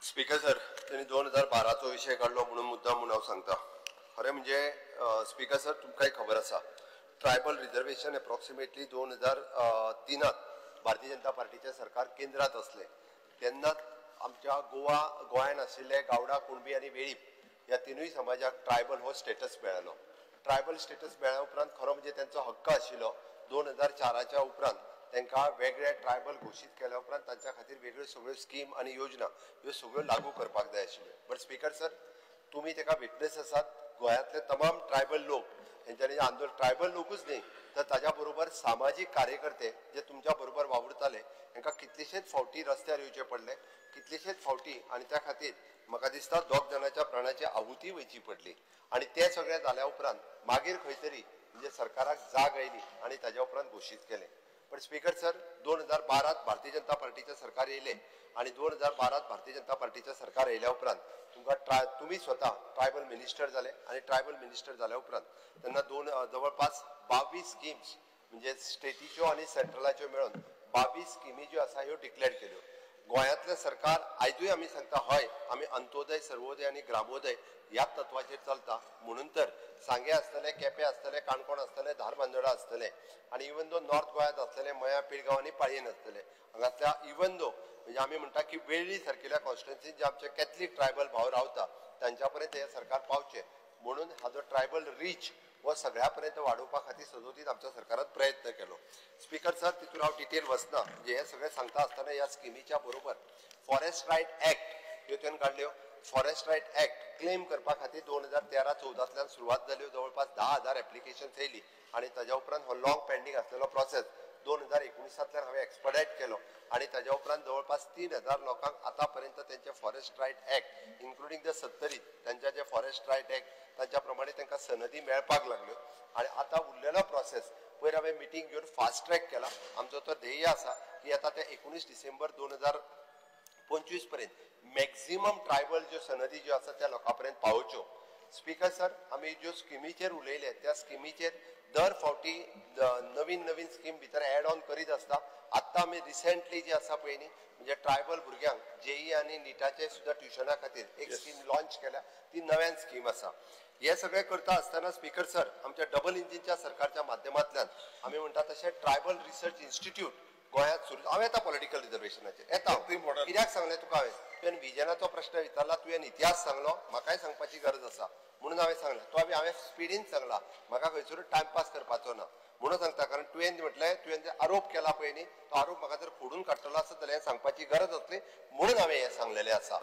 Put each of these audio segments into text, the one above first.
Speaker sir, त्यांनी 2012 विषय काढलो म्हणून मुद्दाम म्हणून सांगता. खरें म्हणजे स्पीकर सर, तुमकां काही खबर आसा tribal reservation approximately 2003 Bharatiya Janata पार्टीचे सरकार केंद्रात असले तेन्ना आमच्या गोंयांत आशिल्ले गावडा, कुणबी आनी वेळीप ह्या तिनूय समाजाक ट्रायबल हो स्टेटस मेळ्ळो. ट्रायबल स्टेटस मेळ्ळ्या उपरांत खरो म्हणजे त्यांचो हक्क आशिल्लो. 2004च्या उपरांत तांकां वेगळे ट्रायबल घोषीत केल्या उपरांत तांच्या खातीर वेगळ्यो सगळ्यो स्कीम आनी योजना ह्यो सगळ्यो लागू करपाक जाय आशिल्ल्यो. बट स्पीकर सर, तुमी ताका विटनेस आसात. गोंयांतले तमाम ट्रायबल लोक हेंच्यांनी आंदोलन ट्रायबल लोकूच न्ही तर ताज्या बरोबर सामाजीक कार्यकर्ते जे तुमच्या बरोबर वावुरताले तांकां कितलेशेच फावटी रस्त्यार येवचे पडले, कितलेशेच फावटी आनी त्या खातीर म्हाका दिसता 2 जाणांच्या प्राणाची आहुती वयची पडली. आनी ते सगळें जाल्या उपरांत मागीर खंय तरी म्हणजे सरकाराक जाग आयली आनी ताज्या उपरांत घोशीत केलें. पण स्पीकर सर, 2012 भारतीय जनता पार्टीचे सरकार येयले आणि 2012 भारतीय जनता पार्टीचे सरकार येयल्या उपरांत तुम्ही स्वतः ट्रायबल मिनिस्टर झाले आणि ट्रायबल मिनिस्टर झाल्या उपरांत त्यांना जवळपास 22 स्कीम्स म्हणजे स्टेटीच्यो आणि सेंट्रलाच्यो मेळून 22 स्किमी ज्यो आसा ह्यो डिक्लेअर केल्यो. गोंयांतलें सरकार आयजूय आमी सांगता हय आमी अंत्योदय, सर्वोदय आनी ग्रामोदय ह्याच तत्वाचेर चलता. म्हणून तर सांगे आसतले, केपें आसतले, काणकोण आसतले, धारबांदोडा आसतले आनी इवन दो नॉर्थ गोंयांत आसतले मया, पिळगांव आनी पाळयेन आसतले. हांगातल्या इवन दो म्हणजे आमी म्हणटा की वेळ्ळी सारकिल्ल्या कॉन्स्टिट्युएन्सीत जे आमचे कॅथलीक ट्रायबल भाव रावता तांच्या पर्यंत हे सरकार पावचे म्हणून हाजो ट्रायबल रीच हो सगळ्या पर्यंत वाडोवपा खातीर सदोदीत आमच्या सरकारान प्रयत्न केलो. स्पीकर सर, तितून हांव डिटेल वचना. म्हणजे हे सगळें सांगता आसतना ह्या स्किमीच्या बरोबर फॉरेस्ट रायट एक्ट ह्यो तुवें काडल्यो. फॉरेस्ट रायट एक्ट क्लेम करपा खातीर 2013-14 सुरवात जाल्यो. जवळपास 10,000 एप्लिकेशन्स येयली आणि ताज्या उपरांत हो लॉंग पेंडींग आसलेलो प्रोसेस 2019 हांवें एक्सपडायट केलो आणि ताज्या उपरांत जवळपास 3,000 लोकांक आतां पर्यंत तेंचे forest right act including the 70 तेंच्या जे फॉरेस्ट रायट एक्ट तांच्या प्रमाणे तांकां सनदी मेळपाक लागल्यो. आनी आतां उरलेलो प्रोसेस पयर हांवें मिटींग घेवन फास्ट ट्रॅक केला. आमचो तो ध्येय आसा की आतां ते 19 डिसेंबर 2025 पर्यंत मॅक्झिमम ट्रायबल ज्यो सनदी ज्यो आसा त्या लोकां पर्यंत पावोवच्यो. स्पीकर सर, आमी ज्यो स्किमीचेर उलयले त्या स्किमीचेर दर फावटी नवीन स्कीम भितर एड ऑन करीत आसता. आत्तां आमी रिसेंटली जी आसा पळय न्ही म्हणजे ट्रायबल भुरग्यांक जेई आनी निटाचे सुद्दां ट्युशना खातीर एक स्कीम लॉन्च केल्या. ती नव्यान स्कीम आसा. हे सगळें करता आसतना स्पीकर सर, आमच्या डबल इंजिनच्या सरकारच्या माध्यमांतल्यान आमी म्हणटा तशें ट्रायबल रिसर्च इन्स्टिट्यूट गोंयांत सुरू. हांव येता पॉलिटिकल रिजर्वेशनाचेर येता. कित्याक सांगलें तुका हांवें विजनाचो प्रश्न विचारला, तुवें इतिहास सांगलो, म्हाकाय सांगपाची गरज आसा म्हणून हांवें सांगलें. तो हांवें स्पिडीन सांगला, म्हाका खंयसरूच टायमपास करपाचो ना म्हणून सांगता. कारण तुवें म्हटलें तुवें जे आरोप केला पळय न्ही तो आरोप म्हाका जर फोडून काडटलो आसत जाल्यार सांगपाची गरज आसली म्हणून हांवें हें सांगलेलें आसा.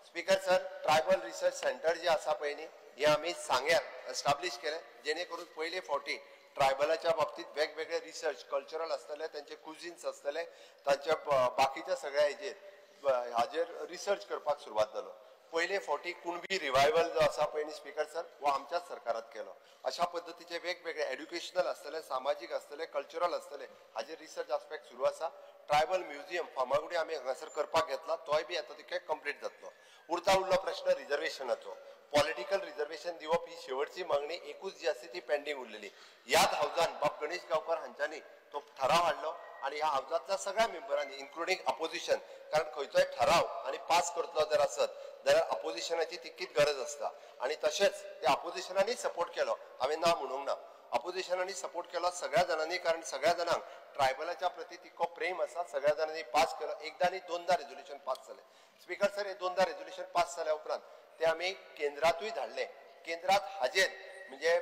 Speaker sir, tribal research centre जे आसा पळय न्ही हे आमी सांग्यार एस्टाब्लीश केलें जेणे करून पयले फावटी ट्रायबलाच्या बाबतीत वेगवेगळे रिसर्च कल्चरल आसतले, तांचे कुझिन्स आसतले, तांच्या बाकीच्या सगळ्या हाजेर रिसर्च करपाक सुरवात जालो. पयले फावटी कुणबी रिवायवल जो आसा पळय न्ही स्पीकर सर हो आमच्याच सरकारात केलो. अशा पद्दतीचे वेगवेगळे एड्युकेशनल आसतले, सामाजीक आसतले, कल्चरल आसतले हाजेर रिसर्च आस्पेक्ट सुरू आसा. ट्रायबल म्युझियम फार्मागुडी आमी हांगासर करपाक घेतला, तोय बी आता तिके कंप्लीट जातलो. उरलो प्रश्न रिजर्वेशनाचो. पॉलिटिकल रिजर्वेशन दिवप ही शेवटची मागणी एकूच जी आसा ती पेंडींग उरलेली. ह्याच हावजान बाब गणेश गांवकर हांच्यांनी तो ठराव हाडलो आणि ह्या हावजातल्या सगळ्या मेंबरांनी इन्क्लुडींग अपोजिशन, कारण खंयचोय ठराव आणि पास करतलो जर आसत जाल्यार अपोजिशनाची तितकीच गरज आसता आणि तशेंच त्या अपोजिशनांनी सपोर्ट केलो. हांवें ना म्हणूंक ना, अपोजिशनांनी सपोर्ट केलो सगळ्या जाणांनी, कारण सगळ्या जाणांक ट्रायबलाच्या प्रती तितको प्रेम आसा. सगळ्या जाणांनी पास केलो. एकदा न्ही दोनदा रेझोल्युशन पास जालें. स्पीकर सर, हे दोनदा रेझोल्युशन पास जाल्या उपरांत ते आमी केंद्रातूय धाडले. केंद्रात हाजेर म्हणजे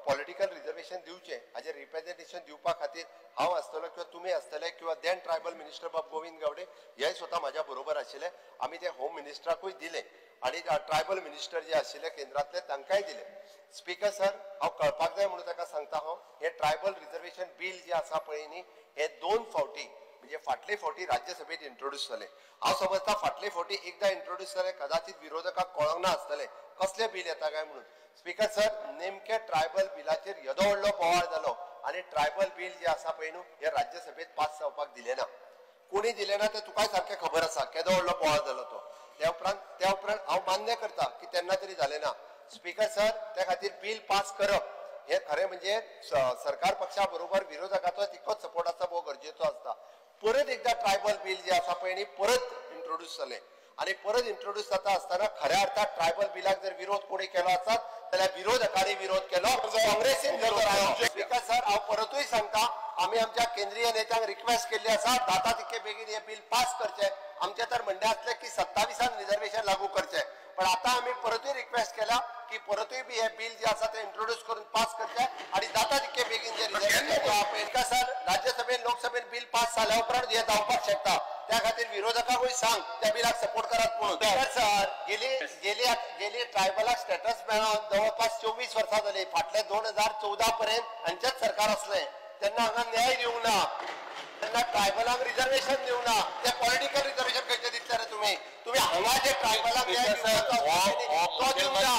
पॉलिटिकल रिजर्वेशन दिवचे हाजेर रिप्रेझेंटेशन दिवपा खातीर हांव आसतलो किंवा तुमी आसतले किंवा देन ट्रायबल मिनिस्टर बाब गोविंद गावडे हे स्वता म्हाज्या बरोबर आशिल्ले. आमी ते होम मिनिस्टराकूय दिले आणि ट्रायबल मिनिस्टर जे आशिल्ले केंद्रातले तांकांय दिले. स्पीकर सर, हांव कळपाक जाय म्हणून ताका सांगता हांव हे ट्रायबल रिजर्वेशन बील जे आसा पळय न्ही हे 2 फावटी म्हणजे फाटले फावटी राज्यसभेत इंट्रोड्यूस जाले. हांव समजता फाटले फावटी एकदा इंट्रोड्यूस जाले कदाचित विरोधकांक कळोंक ना आसतलें कसले बील येता काय म्हणून. स्पीकर सर, नेमके ट्रायबल बिलाचेर येदो व्हडलो बोवाळ जालो आणि ट्रायबल बील जे आसा पळय न्हू हे राज्यसभेत पास जावपाक दिले ना. कोणी दिले ना ते तुकाय सारखे खबर आसा केदो व्हडलो बोवाळ जालो तो. त्या उपरांत हांव मान्य करता की तेन्ना तरी जालें ना. स्पीकर सर, त्या खातीर बील पास करप हे खरें म्हणजे सरकार पक्षा बरोबर विरोधकाचो तितकोच सपोर्ट आसता, भोव गरजेचो आसता. परत एकदा ट्रायबल बील जे आसा पळय न्ही परत इंट्रोड्यूस जालें आणि परत इंट्रोड्यूस जाता असताना खऱ्या अर्थात ट्रायबल बिलाक जर विरोध कोणी केलो आसत जाल्यार विरोधकांनी विरोध केलो काँग्रेसीन स्पीकर सर हांव परतूय सांगता आम्ही आमच्या केंद्रीय नेत्यांक रिक्वेस्ट केल्ली आसा जाता तितके बेगीन हे बिल पास करचे आमचे तर म्हणणे असले की 27 रिझर्वेशन लागू करचे पण आता आम्ही परतूय रिक्वेस्ट केला की परतूय बी हे बिल जे आसा ते इंट्रोड्यूस करून पास करचे आणि जाता तितके बेगीन जे रिझर्वेशन सर राज्यसभेन लोकसभेन बिल पास जाल्या उपरांत हे जावपाक शकता त्या खातीर विरोधकांकूय सांग त्या बिलाक सपोर्ट करात म्हणून सर गेली ट्रायबलाक स्टेटस मेळोन जवळपास 24 वर्सां जाली फाटले 2014 पर्यंत हांचेच सरकार असले तेन्ना हांगा न्याय दिवंक ना तेन्ना ट्रायबलांक रिझर्वेशन दिवंक ना ते पॉलिटिकल रिझर्वेशन खंयचे दितले रे तुम्ही हांगा जे ट्रायबलांक न्याय दिवंक ना तो दिवंक ना